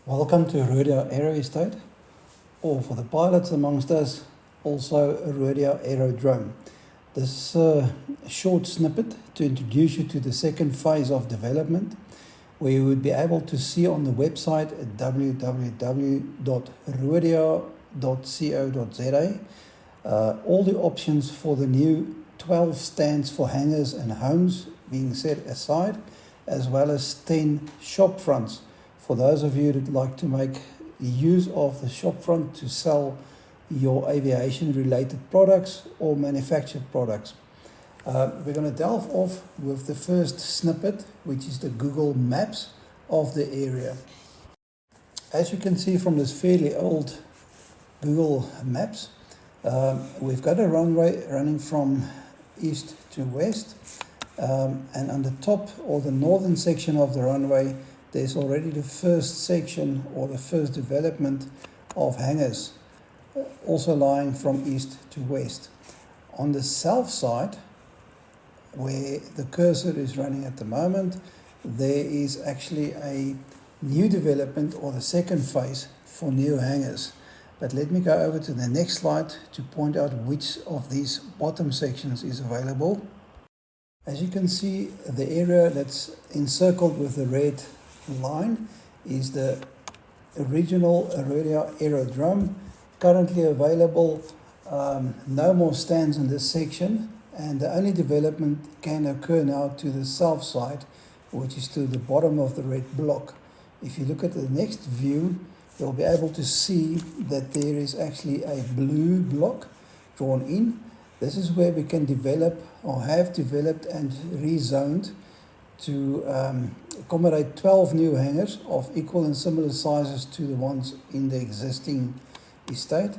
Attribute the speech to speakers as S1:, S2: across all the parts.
S1: Welcome to Roodia Aerodrome, or for the pilots amongst us, also Roodia Aerodrome. This is a short snippet to introduce you to the second phase of development, where you would be able to see on the website at www.roodia.co.za all the options for the new 12 stands for hangars and homes being set aside, as well as 10 shop fronts for those of you that like to make use of the shop front to sell your aviation related products or manufactured products. We're going to delve off with the first snippet, which is the Google Maps of the area. As you can see from this fairly old Google Maps, we've got a runway running from east to west, and on the top or the northern section of the runway there's already the first section or the first development of hangars, also lying from east to west. On the south side, where the cursor is running at the moment, there is actually a new development or the second phase for new hangars. But let me go over to the next slide to point out which of these bottom sections is available. As you can see, the area that's encircled with the red line is the original Roodia Aerodrome. Currently available, no more stands in this section, and the only development can occur now to the south side, which is to the bottom of the red block. If you look at the next view, you'll be able to see that there is actually a blue block drawn in. This is where we can develop or have developed and rezoned to accommodate 12 new hangars of equal and similar sizes to the ones in the existing estate,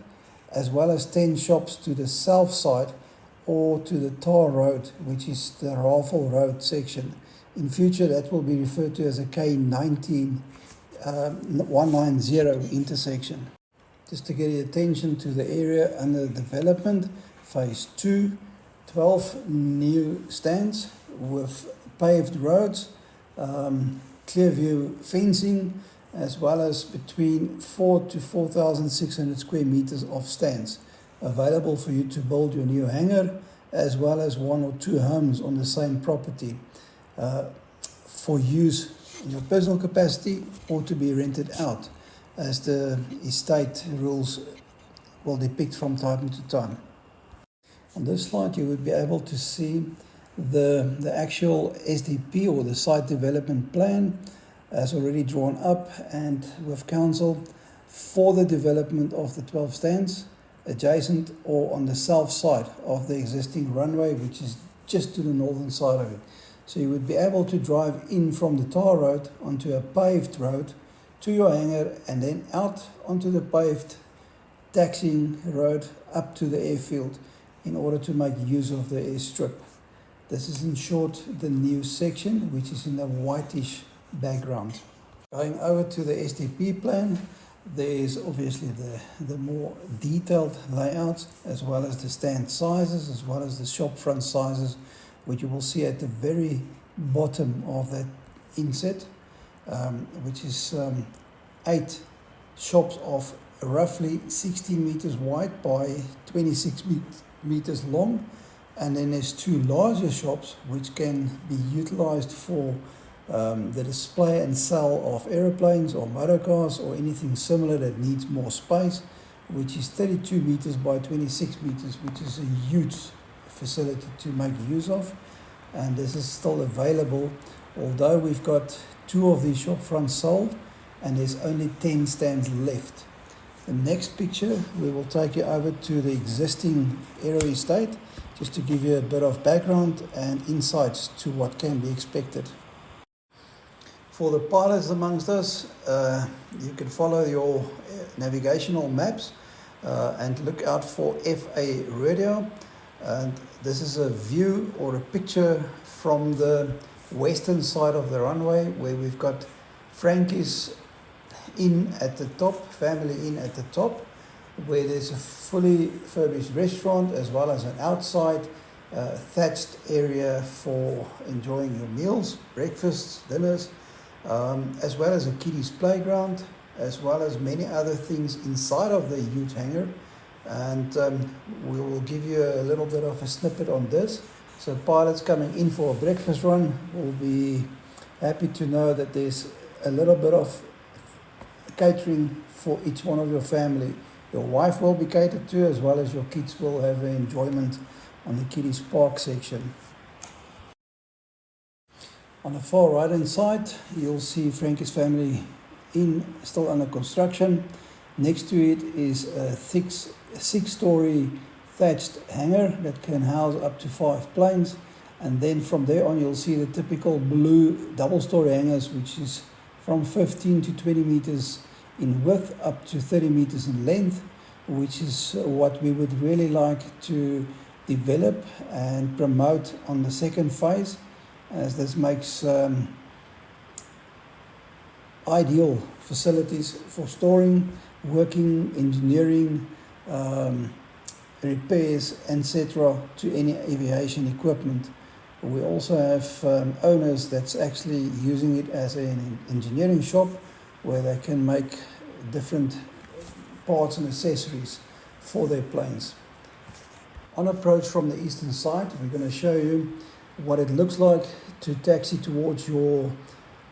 S1: as well as 10 shops to the south side or to the tar road, which is the Rafel Road section. In future, that will be referred to as a K19 190 intersection. Just to get your attention to the area under development, phase 2, 12 new stands with paved roads, clear view fencing, as well as between 4 to 4,600 square meters of stands available for you to build your new hangar, as well as 1 or 2 homes on the same property for use in your personal capacity or to be rented out, as the estate rules will depict from time to time. On this slide you would be able to see the actual SDP or the site development plan as already drawn up and with council for the development of the 12 stands adjacent or on the south side of the existing runway, which is just to the northern side of it. So you would be able to drive in from the tar road onto a paved road to your hangar and then out onto the paved taxiing road up to the airfield in order to make use of the airstrip. This is in short the new section, which is in a whitish background. Going over to the SDP plan, there is obviously the more detailed layouts, as well as the stand sizes, as well as the shop front sizes, which you will see at the very bottom of that inset, which is 8 shops of roughly 16 meters wide by 26 meters long. And then there's 2 larger shops which can be utilized for the display and sale of aeroplanes or motor cars or anything similar that needs more space, which is 32 meters by 26 meters, which is a huge facility to make use of. And this is still available, although we've got 2 of these shop fronts sold and there's only 10 stands left. The next picture, we will take you over to the existing Aero estate, just to give you a bit of background and insights to what can be expected. For the pilots amongst us, you can follow your navigational maps and look out for FA Roodia. And this is a view or a picture from the western side of the runway, where we've got Frankie's Inn at the top, Family Inn at the top, where there's a fully furnished restaurant as well as an outside thatched area for enjoying your meals, breakfasts, dinners, as well as a kiddies playground, as well as many other things inside of the huge hangar. And we will give you a little bit of a snippet on this. So pilots coming in for a breakfast run will be happy to know that there's a little bit of catering for each one of your family. Your wife will be catered to, as well as your kids will have enjoyment on the kiddies park section. On the far right hand side, you'll see Frankie's Family Inn still under construction. Next to it is a six-story thatched hangar that can house up to 5 planes. And then from there on, you'll see the typical blue double-story hangars, which is from 15 to 20 meters in width up to 30 meters in length, which is what we would really like to develop and promote on the second phase, as this makes ideal facilities for storing, working, engineering, repairs, etc. to any aviation equipment. We also have owners that's actually using it as an engineering shop where they can make different parts and accessories for their planes. On approach from the eastern side, we're going to show you what it looks like to taxi towards your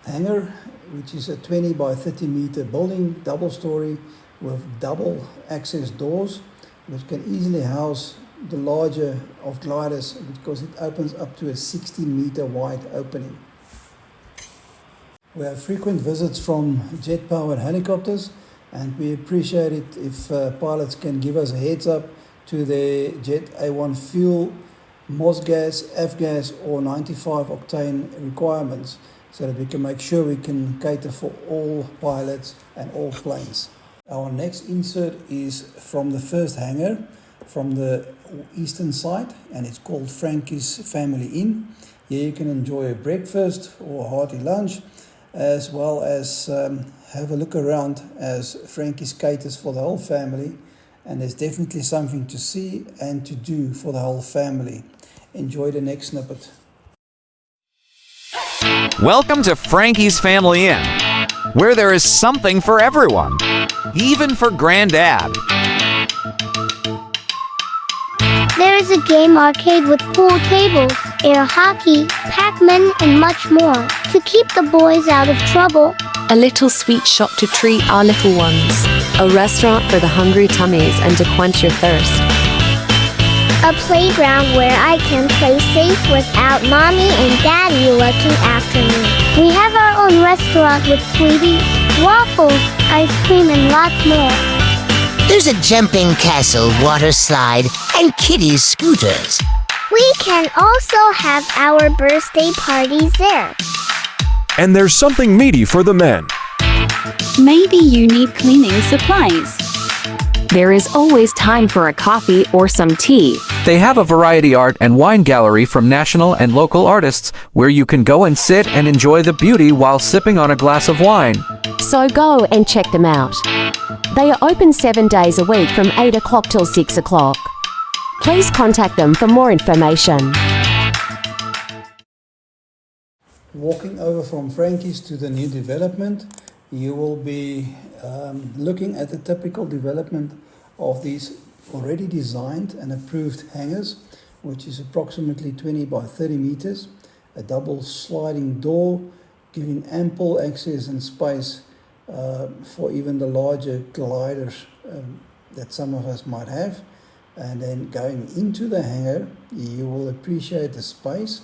S1: hangar, which is a 20 by 30 meter building, double story with double access doors, which can easily house the larger of gliders because it opens up to a 60 meter wide opening. We have frequent visits from jet powered helicopters, and we appreciate it if pilots can give us a heads up to their jet A1 fuel, MOS gas, F gas or 95 octane requirements, so that we can make sure we can cater for all pilots and all planes. Our next insert is from the first hangar from the eastern side, and it's called Frankie's Family Inn. Here you can enjoy a breakfast or a hearty lunch, as well as have a look around as Frankie's caters for the whole family, and there's definitely something to see and to do for the whole family. Enjoy the next snippet.
S2: Welcome to Frankie's Family Inn, where there is something for everyone, even for Granddad.
S3: There is a game arcade with pool tables, air hockey, Pac-Man, and much more to keep the boys out of trouble.
S4: A little sweet shop to treat our little ones. A restaurant for the hungry tummies and to quench your thirst.
S3: A playground where I can play safe without mommy and daddy looking after me. We have our own restaurant with sweeties, waffles, ice cream, and lots more.
S5: There's a jumping castle, water slide, and kiddie scooters.
S3: We can also have our birthday parties there.
S6: And there's something meaty for the men.
S7: Maybe you need cleaning supplies.
S4: There is always time for a coffee or some tea.
S2: They have a variety art and wine gallery from national and local artists where you can go and sit and enjoy the beauty while sipping on a glass of wine.
S4: So go and check them out. They are open 7 days a week from 8 o'clock till 6 o'clock. Please contact them for more information.
S1: Walking over from Frankie's to the new development, you will be looking at the typical development of these already designed and approved hangars, which is approximately 20 by 30 meters, a double sliding door giving ample access and space for even the larger gliders that some of us might have. And then going into the hangar, you will appreciate the space,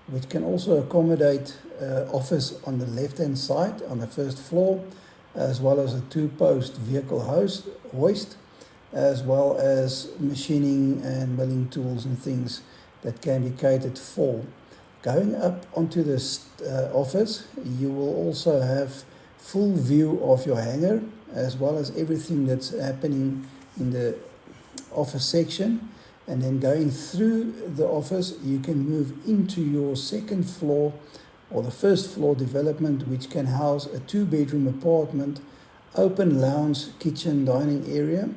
S1: which can also accommodate office on the left hand side on the first floor, as well as a 2-post vehicle hoist, as well as machining and milling tools and things that can be catered for. Going up onto this office, you will also have full view of your hangar, as well as everything that's happening in the office section. And then going through the office, you can move into your second floor or the first floor development, which can house a 2-bedroom apartment, open lounge, kitchen, dining area.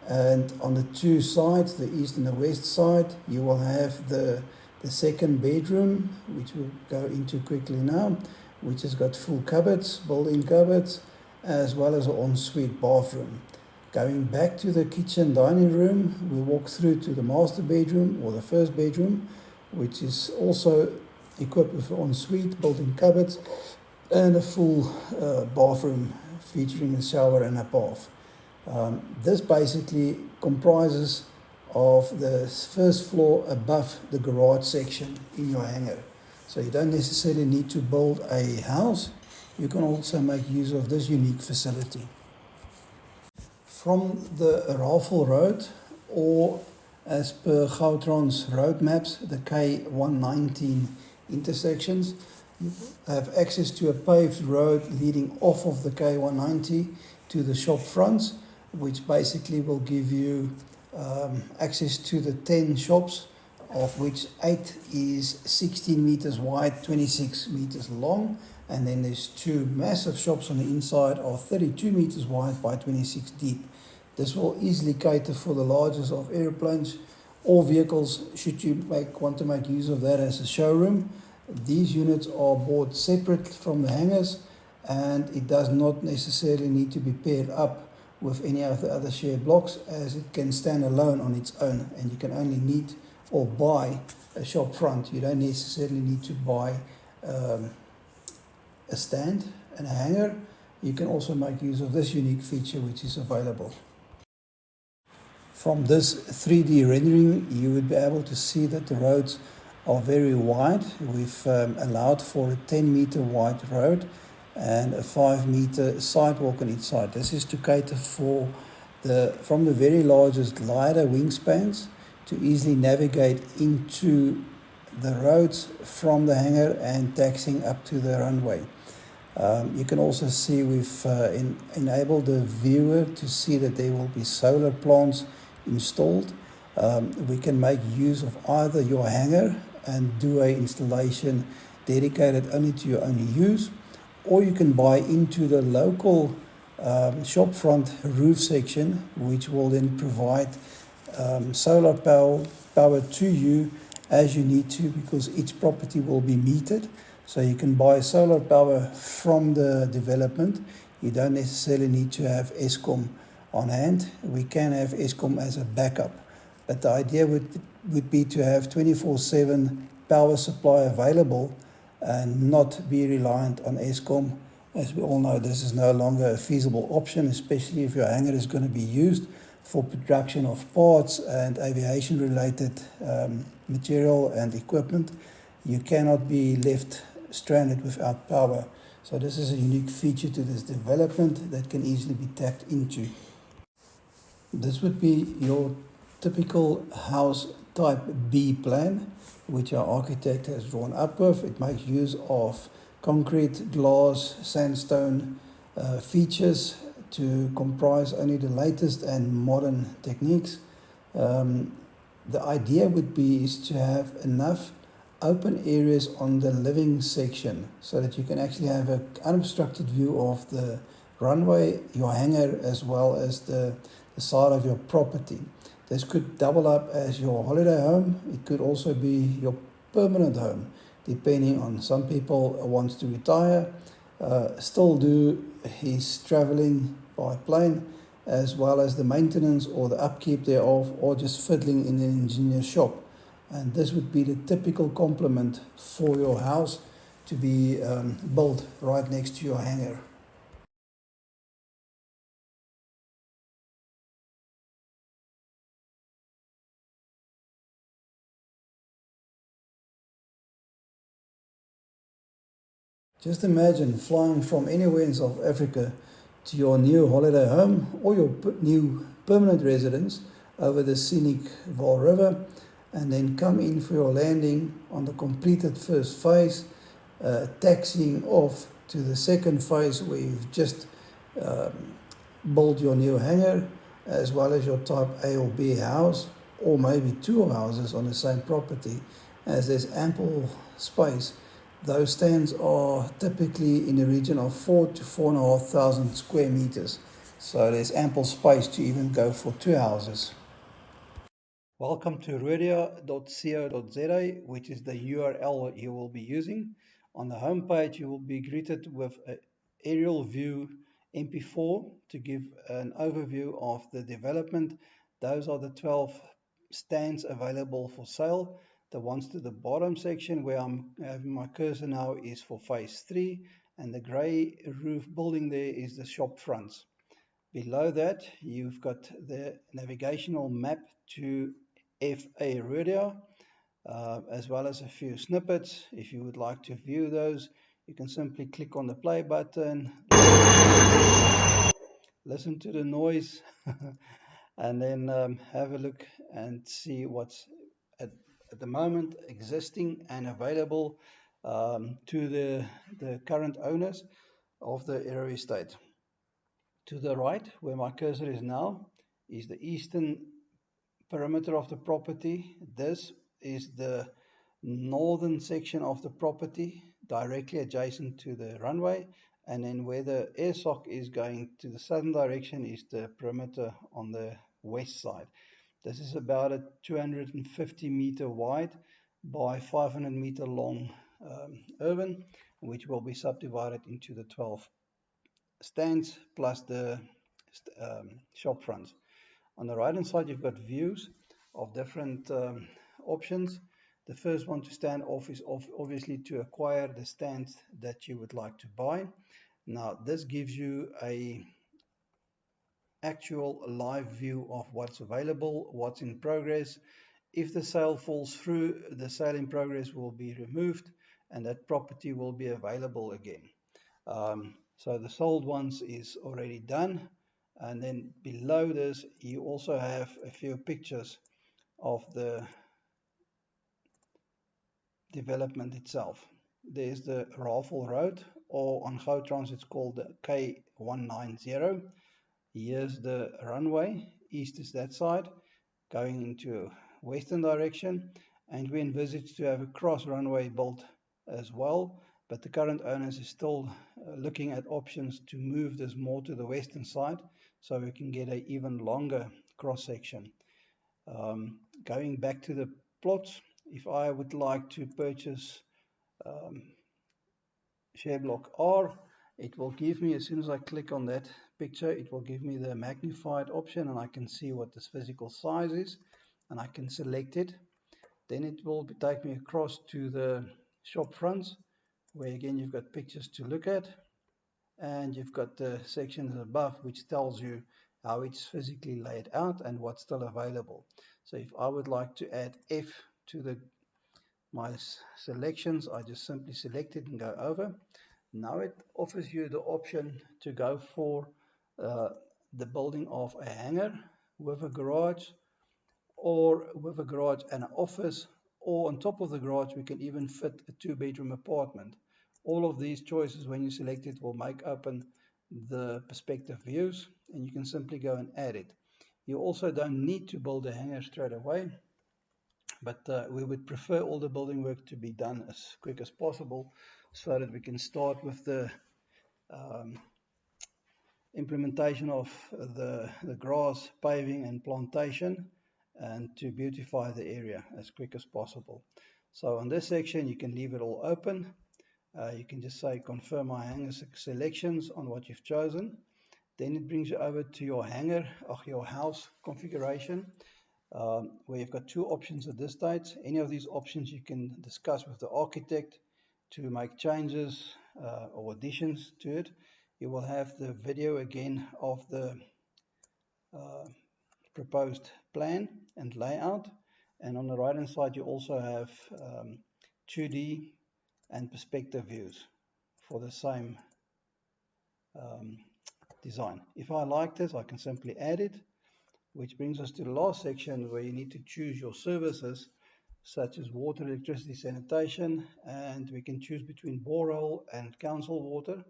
S1: And on the two sides, the east and the west side, you will have the second bedroom, which we'll go into quickly now, which has got full cupboards, built-in cupboards, as well as an ensuite bathroom. Going back to the kitchen dining room, we walk through to the master bedroom or the first bedroom, which is also equipped with an ensuite, built-in cupboards, and a full bathroom featuring a shower and a bath. This basically comprises of the first floor above the garage section in your hangar. So you don't necessarily need to build a house. You can also make use of this unique facility. From the Rafel Road, or as per Gautron's road maps, the K119 intersections, you have access to a paved road leading off of the K190 to the shop fronts, which basically will give you access to the 10 shops, of which 8 is 16 meters wide, 26 meters long, and then there's 2 massive shops on the inside of 32 meters wide by 26 deep. This will easily cater for the largest of airplanes or vehicles should you want to make use of that as a showroom. These units are bought separate from the hangars, and it does not necessarily need to be paired up with any of the other shared blocks, as it can stand alone on its own, and you can only need or buy a shop front. You don't necessarily need to buy a stand and a hanger. You can also make use of this unique feature which is available. From this 3D rendering, you would be able to see that the roads are very wide. We've allowed for a 10-meter wide road and a 5-meter sidewalk on each side. This is to cater for from the very largest glider wingspans to easily navigate into the roads from the hangar and taxiing up to the runway. You can also see we've enabled the viewer to see that there will be solar plants installed. We can make use of either your hangar and do an installation dedicated only to your own use, or you can buy into the local shop front roof section, which will then provide solar power to you as you need to, because each property will be metered. So you can buy solar power from the development. You don't necessarily need to have Eskom on hand. We can have Eskom as a backup, but the idea would be to have 24/7 power supply available and not be reliant on Eskom. As we all know, this is no longer a feasible option, especially if your hangar is going to be used for production of parts and aviation related material and equipment. You cannot be left stranded without power. So this is a unique feature to this development that can easily be tapped into. This would be your typical house type B plan, which our architect has drawn up with. It makes use of concrete, glass, sandstone features to comprise only the latest and modern techniques. The idea would be is to have enough open areas on the living section so that you can actually have an unobstructed view of the runway, your hangar, as well as the side of your property. This could double up as your holiday home. It could also be your permanent home, depending on some people wants to retire, still do his traveling by plane, as well as the maintenance or the upkeep thereof, or just fiddling in an engineer's shop. And this would be the typical complement for your house to be built right next to your hangar. Just imagine flying from anywhere in South Africa to your new holiday home or your new permanent residence over the scenic Vaal River, and then come in for your landing on the completed first phase, taxiing off to the second phase where you've just built your new hangar, as well as your type A or B house, or maybe 2 houses on the same property, as there's ample space. Those stands are typically in the region of 4,000 to 4,500 square meters. So there's ample space to even go for 2 houses. Welcome to roodia.co.za, which is the URL you will be using. On the home page, you will be greeted with an aerial view MP4 to give an overview of the development. Those are the 12 stands available for sale. The ones to the bottom section where I'm having my cursor now is for phase 3, and the grey roof building there is the shop fronts. Below that, you've got the navigational map to FA Roodia, as well as a few snippets. If you would like to view those, you can simply click on the play button, listen to the noise, and then have a look and see what's at the moment existing and available to the current owners of the Aero estate. To the right, where my cursor is now, is the eastern perimeter of the property. This is the northern section of the property, directly adjacent to the runway, and then where the air sock is going to the southern direction is the perimeter on the west side. This is about a 250 meter wide by 500 meter long urban, which will be subdivided into the 12 stands plus the shop fronts. On the right hand side, you've got views of different options. The first one to stand off is obviously to acquire the stands that you would like to buy. Now this gives you a actual live view of what's available, what's in progress. If the sale falls through, the sale in progress will be removed and that property will be available again. So the sold ones is already done, and then below this you also have a few pictures of the development itself. There's the Rafel Road, or on GoTrans it's called the K190. Here's the runway, east is that side, going into western direction, and we envisage to have a cross runway built as well, but the current owners is still looking at options to move this more to the western side so we can get an even longer cross section. Going back to the plots, if I would like to purchase share block R, it will give me, as soon as I click on that picture, it will give me the magnified option and I can see what this physical size is and I can select it. Then it will take me across to the shop fronts, where again you've got pictures to look at, and you've got the sections above which tells you how it's physically laid out and what's still available. So if I would like to add F to my selections, I just simply select it and go over. Now it offers you the option to go for the building of a hangar with a garage, or with a garage and an office, or on top of the garage we can even fit a 2-bedroom apartment. All of these choices, when you select it, will make open the perspective views, and you can simply go and add it. You also don't need to build a hangar straight away, but we would prefer all the building work to be done as quick as possible so that we can start with the implementation of the grass, paving and plantation, and to beautify the area as quick as possible. So on this section you can leave it all open. You can just say confirm my hangar selections on what you've chosen. Then it brings you over to your hangar or your house configuration, where you've got two options at this stage. Any of these options you can discuss with the architect to make changes or additions to it. You will have the video again of the proposed plan and layout, and on the right hand side you also have 2D and perspective views for the same design. If I like this, I can simply add it, which brings us to the last section where you need to choose your services such as water, electricity, sanitation, and we can choose between borehole and council water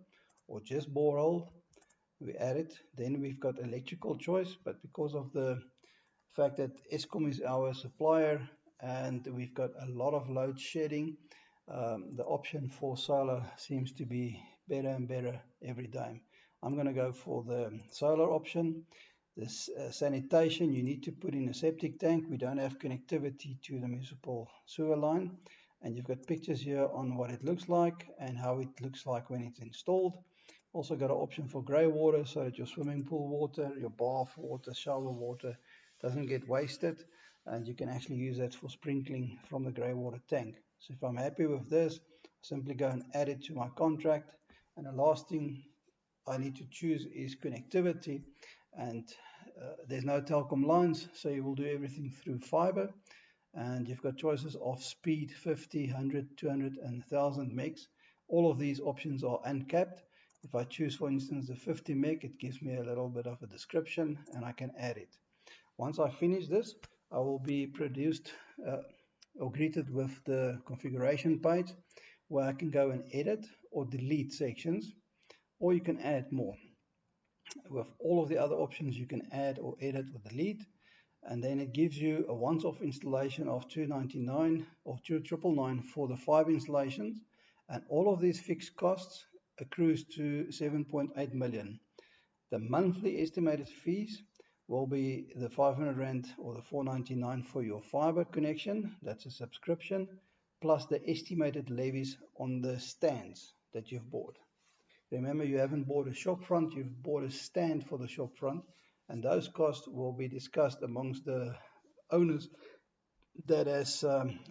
S1: or just borehole. We add it. Then we've got electrical choice, but because of the fact that Eskom is our supplier and we've got a lot of load shedding, the option for solar seems to be better and better every day. I'm going to go for the solar option. This sanitation, you need to put in a septic tank. We don't have connectivity to the municipal sewer line, and you've got pictures here on what it looks like and how it looks like when it's installed. Also got an option for grey water so that your swimming pool water, your bath water, shower water doesn't get wasted, and you can actually use that for sprinkling from the grey water tank. So if I'm happy with this, I simply go and add it to my contract. And the last thing I need to choose is connectivity, and there's no telecom lines, so you will do everything through fiber. And you've got choices of speed 50, 100, 200 and 1000 megs. All of these options are uncapped. If I choose, for instance, the 50 meg, it gives me a little bit of a description and I can add it. Once I finish this, I will be produced or greeted with the configuration page where I can go and edit or delete sections, or you can add more. With all of the other options, you can add or edit or delete, and then it gives you a once-off installation of $299 or $299 for the 5 installations, and all of these fixed costs accrues to 7.8 million. The monthly estimated fees will be the 500 Rand or the 499 for your fiber connection, that's a subscription, plus the estimated levies on the stands that you've bought. Remember, you haven't bought a shop front, you've bought a stand for the shop front, and those costs will be discussed amongst the owners that has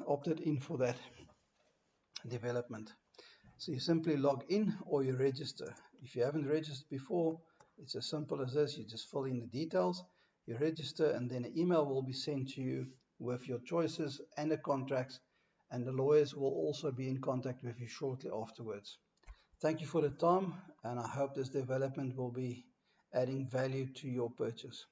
S1: opted in for that development. So you simply log in or you register. If you haven't registered before, it's as simple as this. You just fill in the details, you register, and then an email will be sent to you with your choices and the contracts, and the lawyers will also be in contact with you shortly afterwards. Thank you for the time, and I hope this development will be adding value to your purchase.